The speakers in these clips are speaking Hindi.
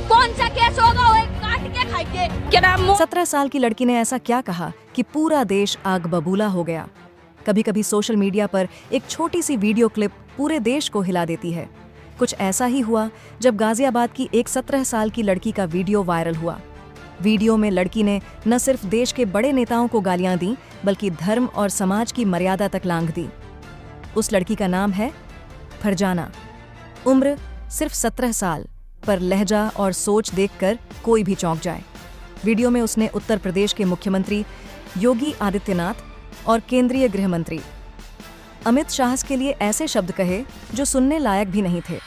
कौन सा केस होगा वो काट के खाएंगे। क्या नाम 17 साल की लड़की ने ऐसा क्या कहा कि पूरा देश आग बबूला हो गया। कभी कभी सोशल मीडिया पर एक छोटी सी वीडियो क्लिप पूरे देश को हिला देती है। कुछ ऐसा ही हुआ जब गाजियाबाद की एक 17 साल की लड़की का वीडियो वायरल हुआ। वीडियो में लड़की ने न सिर्फ देश के बड़े नेताओं को गालियां दी बल्कि धर्म और समाज की मर्यादा तक लांघ दी। उस लड़की का नाम है फरजाना। उम्र सिर्फ 17 साल, पर लहजा और सोच देखकर कोई भी चौंक जाए। वीडियो में उसने उत्तर प्रदेश के मुख्यमंत्री योगी आदित्यनाथ और केंद्रीय गृह मंत्री अमित शाह के लिए ऐसे शब्द कहे जो सुनने लायक भी नहीं थे।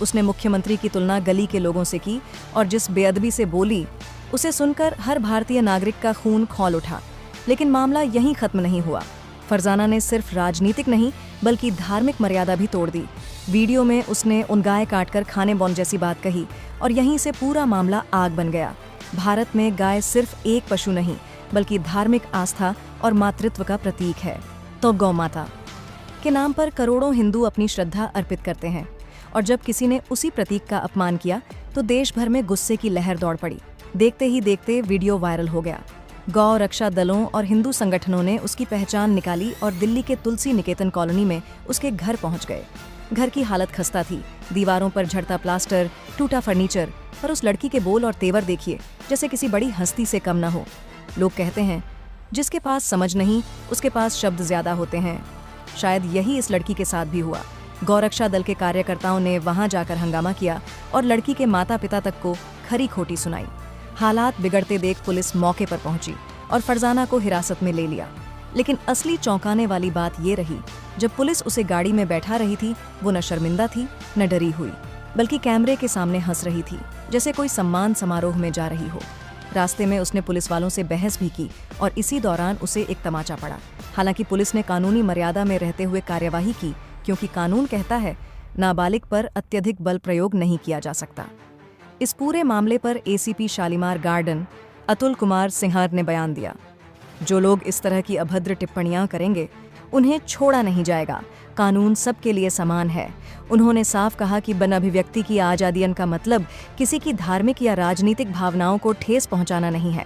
उसने मुख्यमंत्री की तुलना गली के लोगों से की और जिस बेअदबी से बोली उसे सुनकर हर भारतीय नागरिक का खून खौल उठा। लेकिन मामला यहीं खत्म नहीं हुआ। फरजाना ने सिर्फ राजनीतिक नहीं बल्कि धार्मिक मर्यादा भी तोड़ दी। वीडियो में उसने उन गाय काटकर खाने बौन जैसी बात कही और यहीं से पूरा मामला आग बन गया। भारत में गाय सिर्फ एक पशु नहीं बल्कि धार्मिक आस्था और मातृत्व का प्रतीक है। तो गौ माता के नाम पर करोड़ों हिंदू अपनी श्रद्धा अर्पित करते हैं और जब किसी ने उसी प्रतीक का अपमान किया तो देश भर में गुस्से की लहर दौड़ पड़ी। देखते ही देखते वीडियो वायरल हो गया। गौ रक्षा दलों और हिंदू संगठनों ने उसकी पहचान निकाली और दिल्ली के तुलसी निकेतन कॉलोनी में उसके घर पहुंच गए। घर की हालत खस्ता थी, दीवारों पर झड़ता प्लास्टर, टूटा फर्नीचर, पर उस लड़की के बोल और तेवर देखिए जैसे किसी बड़ी हस्ती से कम न हो। लोग कहते हैं जिसके पास समझ नहीं उसके पास शब्द ज्यादा होते हैं। शायद यही इस लड़की के साथ भी हुआ। गौरक्षा दल के कार्यकर्ताओं ने वहां जाकर हंगामा किया और लड़की के माता पिता तक को खरी खोटी सुनाई। हालात बिगड़ते देख पुलिस मौके पर पहुंची और फरजाना को हिरासत में ले लिया। लेकिन असली चौंकाने वाली बात ये रही, जब पुलिस उसे गाड़ी में बैठा रही थी वो न शर्मिंदा थी न डरी हुई, बल्कि कैमरे के सामने हंस रही थी जैसे कोई सम्मान समारोह में जा रही हो। रास्ते में उसने पुलिस वालों से बहस भी की और इसी दौरान उसे एक तमाचा पड़ा। हालांकि पुलिस ने कानूनी मर्यादा में रहते हुए कार्यवाही की, क्योंकि कानून कहता है नाबालिग पर अत्यधिक बल प्रयोग नहीं किया जा सकता। इस पूरे मामले पर एसीपी शालीमार गार्डन अतुल कुमार सिंहार ने बयान दिया, जो लोग इस तरह की अभद्र टिप्पणियां करेंगे उन्हें छोड़ा नहीं जाएगा। कानून सबके लिए समान है। उन्होंने साफ कहा कि बन अभिव्यक्ति की आजादियन का मतलब किसी की धार्मिक या राजनीतिक भावनाओं को ठेस पहुंचाना नहीं है।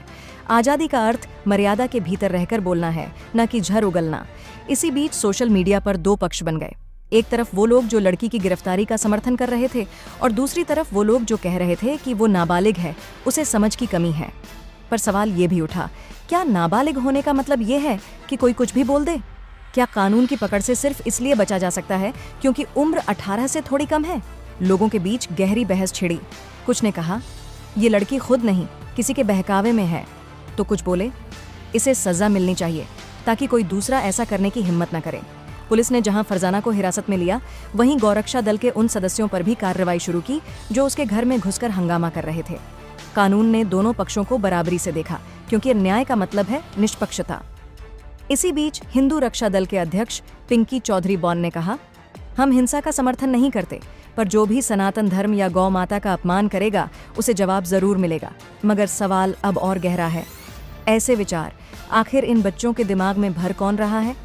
आजादी का अर्थ मर्यादा के भीतर रहकर बोलना है, न कि झर उगलना। इसी बीच सोशल मीडिया पर दो पक्ष बन गए। एक तरफ वो लोग जो लड़की की गिरफ्तारी का समर्थन कर रहे थे और दूसरी तरफ वो लोग जो कह रहे थे कि वो नाबालिग है, उसे समझ की कमी है। पर सवाल ये भी उठा, क्या नाबालिग होने का मतलब ये है कि कोई कुछ भी बोल दे? क्या कानून की पकड़ से सिर्फ इसलिए बचा जा सकता है क्योंकि उम्र 18 से थोड़ी कम है? लोगों के बीच गहरी बहस छिड़ी। कुछ ने कहा ये लड़की खुद नहीं किसी के बहकावे में है, तो कुछ बोले इसे सजा मिलनी चाहिए ताकि कोई दूसरा ऐसा करने की हिम्मत न करे। पुलिस ने जहां फरजाना को हिरासत में लिया, वहीं गौरक्षा दल के उन सदस्यों पर भी कार्रवाई शुरू की जो उसके घर में घुसकर हंगामा कर रहे थे। कानून ने दोनों पक्षों को बराबरी से देखा, क्योंकि न्याय का मतलब है निष्पक्षता। इसी बीच हिंदू रक्षा दल के अध्यक्ष पिंकी चौधरी बॉन ने कहा, हम हिंसा का समर्थन नहीं करते, पर जो भी सनातन धर्म या गौ माता का अपमान करेगा उसे जवाब जरूर मिलेगा। मगर सवाल अब और गहरा है। ऐसे विचार आखिर इन बच्चों के दिमाग में भर कौन रहा है?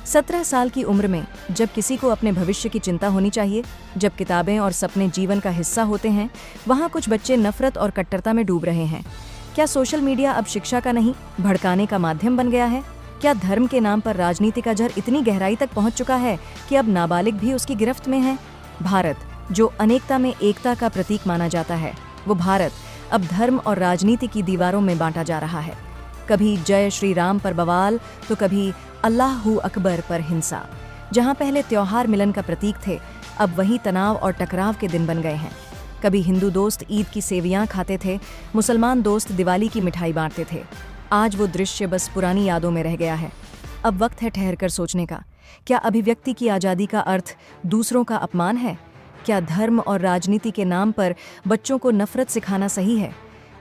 17 साल की उम्र में जब किसी को अपने भविष्य की चिंता होनी चाहिए, जब किताबें और सपने जीवन का हिस्सा होते हैं, वहाँ कुछ बच्चे नफरत और कट्टरता में डूब रहे हैं। क्या सोशल मीडिया अब शिक्षा का नहीं, भड़काने का माध्यम बन गया है? क्या धर्म के नाम पर राजनीति का जहर इतनी गहराई तक पहुंच चुका है कि अब नाबालिग भी उसकी गिरफ्त में है? भारत, जो अनेकता में एकता का प्रतीक माना जाता है, वो भारत अब धर्म और राजनीति की दीवारों में बांटा जा रहा है। कभी जय श्री राम पर बवाल तो कभी अल्लाहू अकबर पर हिंसा। जहां पहले त्योहार मिलन का प्रतीक थे, अब वही तनाव और टकराव के दिन बन गए हैं। कभी हिंदू दोस्त ईद की सेवियां खाते थे, मुसलमान दोस्त दिवाली की मिठाई बांटते थे। आज वो दृश्य बस पुरानी यादों में रह गया है। अब वक्त है ठहर कर सोचने का। क्या अभिव्यक्ति की आज़ादी का अर्थ दूसरों का अपमान है? क्या धर्म और राजनीति के नाम पर बच्चों को नफरत सिखाना सही है?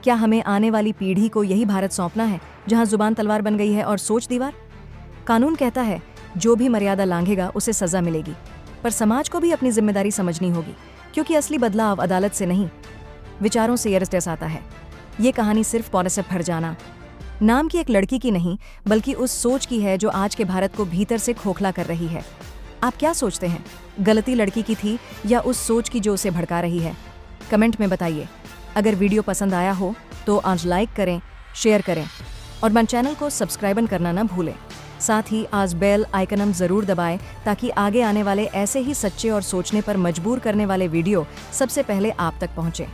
क्या हमें आने वाली पीढ़ी को यही भारत सौंपना है जहां जुबान तलवार बन गई है और सोच दीवार? कानून कहता है जो भी मर्यादा लांघेगा उसे सजा मिलेगी, पर समाज को भी अपनी जिम्मेदारी समझनी होगी, क्योंकि असली बदलाव अदालत से नहीं, विचारों से यरस्टेस आता है। ये कहानी सिर्फ पौरसे फरजाना नाम की एक लड़की की नहीं, बल्कि उस सोच की है जो आज के भारत को भीतर से खोखला कर रही है। आप क्या सोचते हैं, गलती लड़की की थी या उस सोच की जो उसे भड़का रही है? कमेंट में बताइए। अगर वीडियो पसंद आया हो तो आज लाइक करें, शेयर करें और मन चैनल को सब्सक्राइब करना ना भूलें। साथ ही आज बेल आइकन जरूर दबाएं ताकि आगे आने वाले ऐसे ही सच्चे और सोचने पर मजबूर करने वाले वीडियो सबसे पहले आप तक पहुंचे।